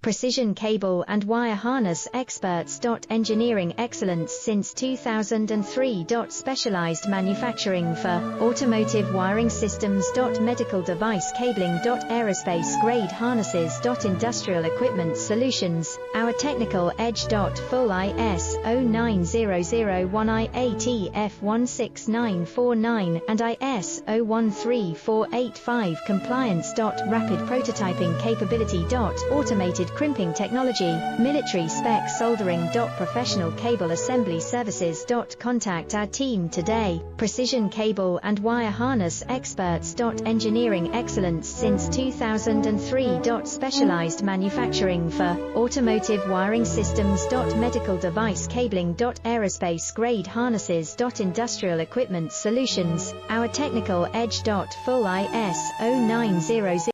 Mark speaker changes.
Speaker 1: Precision cable and wire harness experts. Engineering excellence since 2003. Specialized manufacturing for automotive wiring systems. Medical device cabling. Aerospace grade harnesses. Industrial equipment solutions. Our technical edge. Full ISO 9001 IATF 16949 and ISO 13485 compliance. Rapid prototyping capability. Automated crimping technology, military spec soldering. Professional cable assembly services. Contact our team today. Precision cable and wire harness experts. Engineering excellence since 2003. Specialized manufacturing for automotive wiring systems. Medical device cabling. Aerospace grade harnesses. Industrial equipment solutions. Our technical edge. Full ISO 900